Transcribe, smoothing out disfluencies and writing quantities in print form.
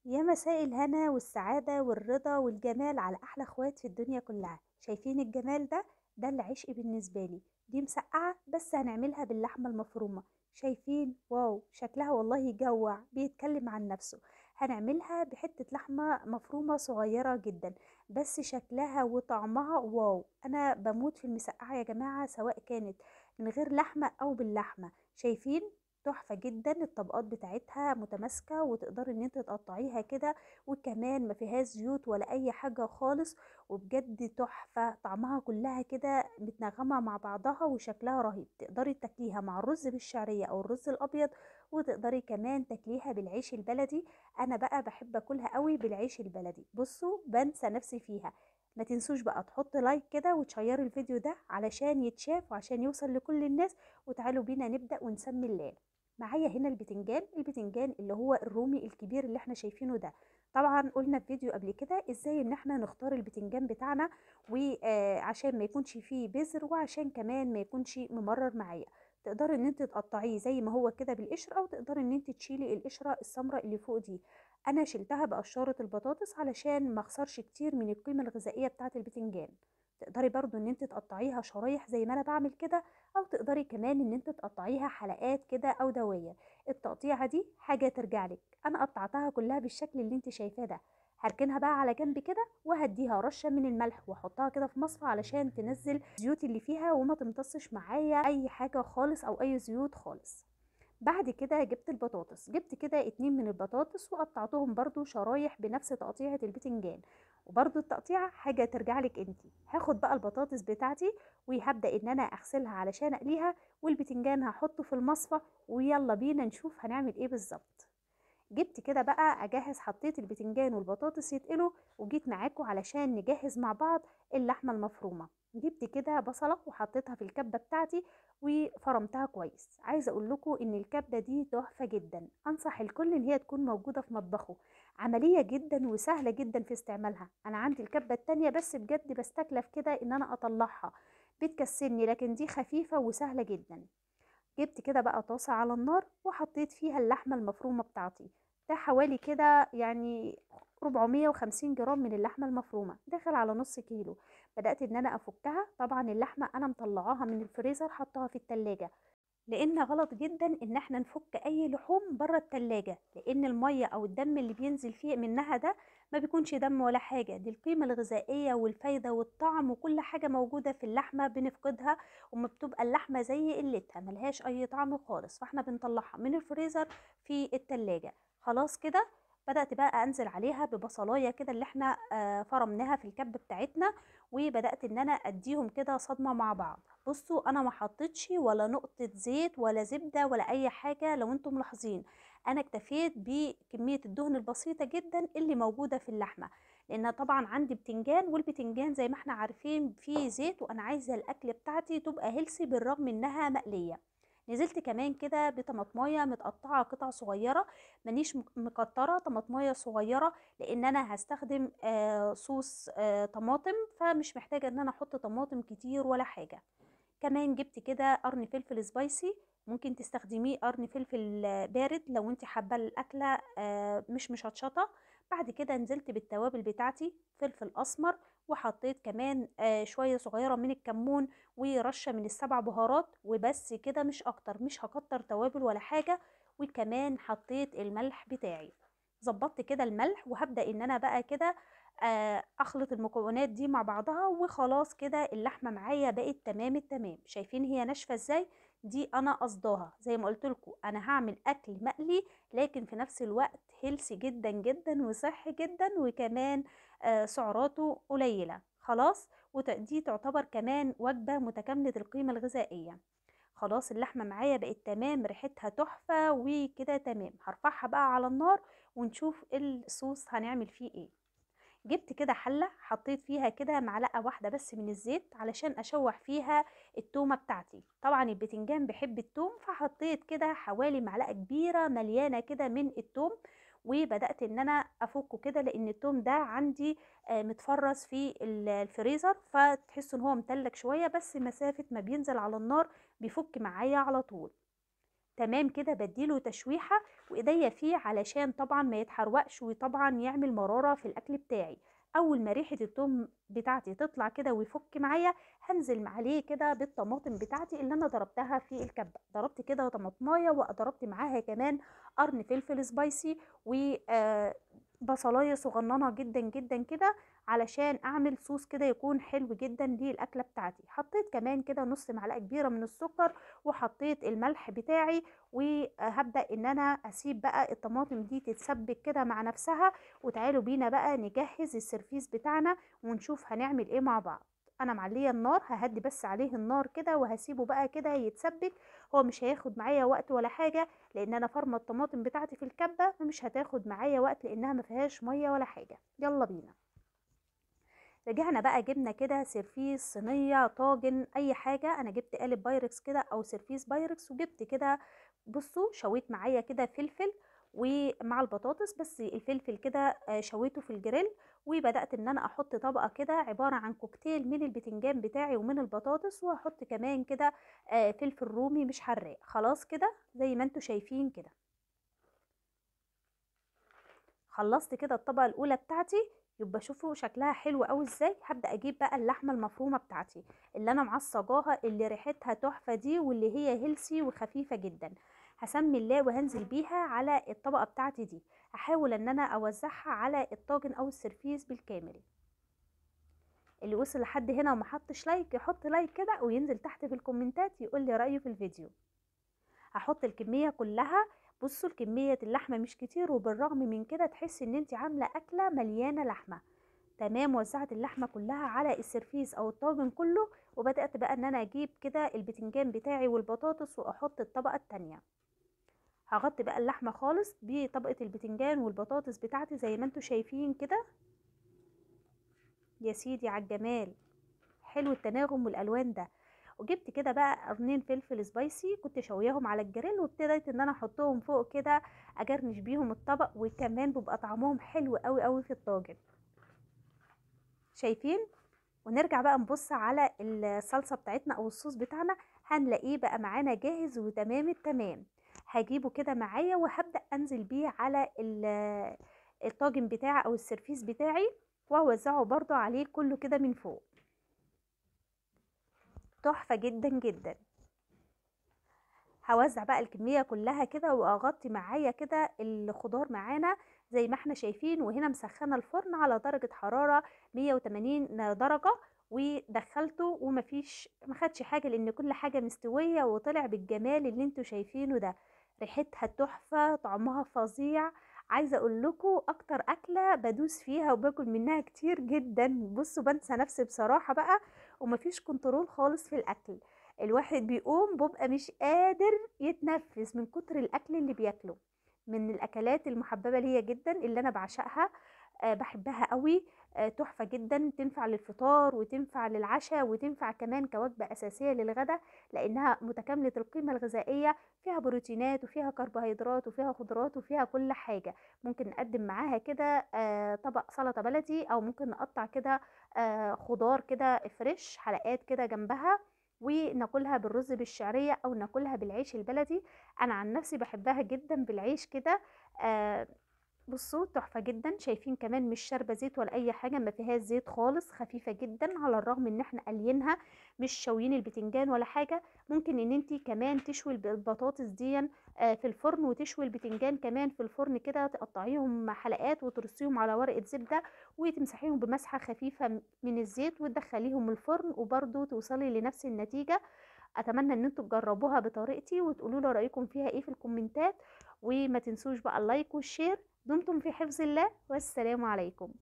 يا مساء الهنا والسعادة والرضا والجمال على أحلى اخوات في الدنيا كلها. شايفين الجمال ده؟ ده العشق بالنسبة لي. دي مسقعة بس هنعملها باللحمة المفرومة. شايفين؟ واو، شكلها والله يجوع، بيتكلم عن نفسه. هنعملها بحتة لحمة مفرومة صغيرة جدا، بس شكلها وطعمها واو. أنا بموت في المسقعة يا جماعة، سواء كانت من غير لحمة أو باللحمة. شايفين؟ تحفة جدا، الطبقات بتاعتها متماسكة وتقدري ان انت تقطعيها كده، وكمان ما فيهاش زيوت ولا اي حاجة خالص. وبجد تحفة، طعمها كلها كده متنغمة مع بعضها وشكلها رهيب. تقدري تاكليها مع الرز بالشعرية او الرز الابيض، وتقدري كمان تاكليها بالعيش البلدي. انا بقى بحب اكلها قوي بالعيش البلدي. بصوا، بنسى نفسي فيها. ما تنسوش بقى تحط لايك كده وتشيروا الفيديو ده علشان يتشاف وعشان يوصل لكل الناس. وتعالوا بينا نبدأ ونسمي الله. معايا هنا البتنجان اللي هو الرومي الكبير اللي احنا شايفينه ده. طبعا قلنا في فيديو قبل كده ازاي ان احنا نختار البتنجان بتاعنا، وعشان ما يكونش فيه بذر وعشان كمان ما يكونش ممرر معايا. تقدري ان انت تقطعيه زي ما هو كده بالقشر، او تقدري ان انت تشيلي القشره السمراء اللي فوق دي. انا شلتها بقشاره البطاطس علشان ما اخسرش كتير من القيمه الغذائيه بتاعه البتنجان. تقدري برضو ان انت تقطعيها شرايح زي ما انا بعمل كده، او تقدري كمان ان انت تقطعيها حلقات كده او دوائر. التقطيعه دي حاجه ترجع لك. انا قطعتها كلها بالشكل اللي انت شايفاه ده. هركنها بقى على جنب كده، وهديها رشه من الملح واحطها كده في مصفى علشان تنزل الزيوت اللي فيها وما تمتصش معايا اي حاجه خالص او اي زيوت خالص. بعد كده جبت البطاطس، جبت كده 2 من البطاطس وقطعتهم برضو شرايح بنفس تقطيعة البتنجان. وبرضو التقطيعة حاجة ترجع لك انتي. هاخد بقى البطاطس بتاعتي وهبدأ ان انا اغسلها علشان اقليها، والبتنجان هحطه في المصفى. ويلا بينا نشوف هنعمل ايه بالظبط. جبت كده بقى اجهز، حطيت البتنجان والبطاطس يتقلوا، وجيت معاكم علشان نجهز مع بعض اللحمه المفرومه. جبت كده بصله وحطيتها في الكبه بتاعتي وفرمتها كويس. عايزه اقول لكم ان الكبه دي تحفه جدا، انصح الكل ان هي تكون موجوده في مطبخه. عمليه جدا وسهله جدا في استعمالها. انا عندي الكبه التانية بس بجد بستكلف كده ان انا اطلعها، بتكسلني، لكن دي خفيفه وسهله جدا. جبت كده بقى طاسة على النار وحطيت فيها اللحمة المفرومة بتاعتي. ده حوالي كده يعني 450 جرام من اللحمة المفرومة، داخل على نص كيلو. بدأت ان انا افكها. طبعا اللحمة انا مطلعاها من الفريزر، حطها في التلاجة. لان غلط جدا ان احنا نفك اي لحوم بره التلاجة، لان المية او الدم اللي بينزل فيه منها ده ما بيكونش دم ولا حاجة. دي القيمة الغذائية والفايدة والطعم وكل حاجة موجودة في اللحمة بنفقدها، وما بتبقى اللحمة زي قلتها ملهاش اي طعم خالص. فاحنا بنطلعها من الفريزر في التلاجة. خلاص كده. بدأت بقى انزل عليها ببصلايه كده اللي احنا فرمناها في الكب بتاعتنا، وبدأت ان انا اديهم كده صدمة مع بعض. بصوا، انا ما حطيتش ولا نقطة زيت ولا زبدة ولا اي حاجة. لو انتم ملاحظين، انا اكتفيت بكمية الدهن البسيطة جدا اللي موجودة في اللحمة، لان طبعا عندي بتنجان، والبتنجان زي ما احنا عارفين فيه زيت، وانا عايزة الاكل بتاعتي تبقى هيلسي بالرغم انها مقلية. نزلت كمان كده بطماطمايه متقطعه قطع صغيره، مانيش مكتره طماطمايه صغيره، لان انا هستخدم صوص طماطم، فمش محتاجه ان انا احط طماطم كتير ولا حاجه. كمان جبت كده قرن فلفل سبايسي، ممكن تستخدميه قرن فلفل بارد لو انت حابه الاكله مش مشطشطه. بعد كده نزلت بالتوابل بتاعتي، فلفل اسمر، وحطيت كمان شويه صغيره من الكمون، ورشه من السبع بهارات، وبس كده مش اكتر. مش هكتر توابل ولا حاجه. وكمان حطيت الملح بتاعي. ظبطت كده الملح، وهبدأ ان انا بقى كده اخلط المكونات دي مع بعضها. وخلاص كده اللحمه معايا بقت تمام التمام. شايفين هي ناشفه ازاي؟ دي انا قصداها، زي ما قلت لكم انا هعمل اكل مقلي، لكن في نفس الوقت هيلسي جدا جدا وصحي جدا، وكمان سعراته قليله. خلاص. ودي تعتبر كمان وجبه متكامله القيمه الغذائيه. خلاص اللحمه معايا بقت تمام، ريحتها تحفه وكده تمام. هرفعها بقى على النار ونشوف الصوص هنعمل فيه ايه. جبت كده حلة، حطيت فيها كده معلقة واحدة بس من الزيت علشان أشوح فيها التومة بتاعتي. طبعا البتنجان بيحب التوم، فحطيت كده حوالي معلقة كبيرة مليانة كده من التوم. وبدأت ان انا افكه كده، لان التوم ده عندي متفرز في الفريزر، فتحسوا ان هو متلج شوية، بس مسافة ما بينزل على النار بيفك معايا على طول. تمام كده بديله تشويحة وايديا فيه علشان طبعا ما يتحرقش وطبعا يعمل مرارة في الاكل بتاعي. اول ما ريحة التوم بتاعتي تطلع كده ويفك معايا، هنزل عليه كده بالطماطم بتاعتي اللي انا ضربتها في الكبة. ضربت كده طماطمايه وضربت معاها كمان قرن فلفل سبايسي و بصلايه صغننه جدا جدا كده، علشان اعمل صوص كده يكون حلو جدا للاكله بتاعتي. حطيت كمان كده نص معلقه كبيره من السكر، وحطيت الملح بتاعي، وهبدأ ان انا اسيب بقى الطماطم دي تتسبك كده مع نفسها. وتعالوا بينا بقى نجهز السرفيس بتاعنا ونشوف هنعمل ايه مع بعض. انا معليه النار، ههدي بس عليه النار كده وهسيبه بقى كده يتسبك. هو مش هياخد معايا وقت ولا حاجه، لان انا فرمه الطماطم بتاعتي في الكبه، فمش هتاخد معايا وقت لانها ما فيهاش ميه ولا حاجه. يلا بينا. رجعنا بقى جبنا كده سيرفيس، صينية، طاجن، اي حاجة. انا جبت قالب بايركس كده او سيرفيس بايركس، وجبت كده بصوا شويت معايا كده فلفل ومع البطاطس، بس الفلفل كده شويته في الجريل. وبدأت ان انا احط طبقة كده عبارة عن كوكتيل من البتنجان بتاعي ومن البطاطس، وهحط كمان كده فلفل رومي مش حراق. خلاص كده زي ما انتوا شايفين كده. خلصت كده الطبقة الأولى بتاعتي. يبقى شوفوا شكلها حلو قوي ازاي. هبدأ اجيب بقى اللحمة المفرومة بتاعتي اللي انا معصجاها، اللي ريحتها تحفة دي، واللي هي هيلسي وخفيفة جدا. هسمي الله وهنزل بيها على الطبقة بتاعتي دي. هحاول ان انا اوزعها على الطاجن او السرفيس بالكامل. اللي وصل لحد هنا وما حطش لايك يحط لايك كده، وينزل تحت في الكومنتات يقول لي رأيه في الفيديو. هحط الكمية كلها. بصوا الكمية اللحمة مش كتير، وبالرغم من كده تحسي ان انت عاملة اكلة مليانة لحمة. تمام. وزعت اللحمة كلها على السرفيس او الطاجن كله. وبدأت بقى ان انا اجيب كده البتنجان بتاعي والبطاطس واحط الطبقة التانية. هغطي بقى اللحمة خالص بطبقة البتنجان والبطاطس بتاعتي زي ما انتوا شايفين كده. يا سيدي على الجمال، حلو التناغم والالوان ده. وجبت كده بقى قرنين فلفل سبايسي كنت شوياهم على الجريل، وابتديت ان انا احطهم فوق كده، اجرنش بيهم الطبق، وكمان بيبقى طعمهم حلو قوي قوي في الطاجن. شايفين؟ ونرجع بقى نبص على الصلصة بتاعتنا او الصوص بتاعنا. هنلاقيه بقى معانا جاهز وتمام التمام. هجيبه كده معايا وهبدأ انزل بيه على الطاجن بتاعي او السرفيس بتاعي، واوزعه برضو عليه كله كده من فوق. تحفة جدا جدا. هوزع بقى الكمية كلها كده، واغطي معايا كده الخضار معانا زي ما احنا شايفين. وهنا مسخنة الفرن على درجة حرارة 180 درجة، ودخلته ومفيش ما خدش حاجة، لان كل حاجة مستوية وطلع بالجمال اللي انتوا شايفينه ده. ريحتها تحفة، طعمها فظيع. عايزة اقول لكم اكتر اكلة بدوس فيها وباكل منها كتير جدا. بصوا بنسى نفسي بصراحة بقى، ومفيش كنترول خالص في الاكل. الواحد بيقوم بيبقى مش قادر يتنفس من كتر الاكل اللي بياكله. من الاكلات المحببه ليا جدا اللي انا بعشقها. بحبها قوي. تحفه جدا، تنفع للفطار وتنفع للعشاء وتنفع كمان كوجبه اساسيه للغدا، لانها متكامله القيمه الغذائيه. فيها بروتينات وفيها كربوهيدرات وفيها خضروات وفيها كل حاجه. ممكن نقدم معاها كده طبق سلطه بلدي، او ممكن نقطع كده خضار كده فريش حلقات كده جنبها، وناكلها بالرز بالشعرية او ناكلها بالعيش البلدي. انا عن نفسي بحبها جدا بالعيش كده. آه بصوا تحفة جدا. شايفين كمان مش شاربة زيت ولا اي حاجة، ما فيهاش زيت خالص، خفيفة جدا على الرغم ان احنا قليينها، مش شويين البتنجان ولا حاجة. ممكن ان انتي كمان تشوي البطاطس دي في الفرن، وتشوي البتنجان كمان في الفرن كده، تقطعيهم حلقات وترصيهم على ورقة زبدة، وتمسحيهم بمسحة خفيفة من الزيت وتدخليهم الفرن، وبرضو توصلي لنفس النتيجة. اتمنى ان انتوا تجربوها بطريقتي وتقولوا لي رايكم فيها ايه في الكومنتات. وما تنسوش بقى اللايك والشير. دمتم في حفظ الله، والسلام عليكم.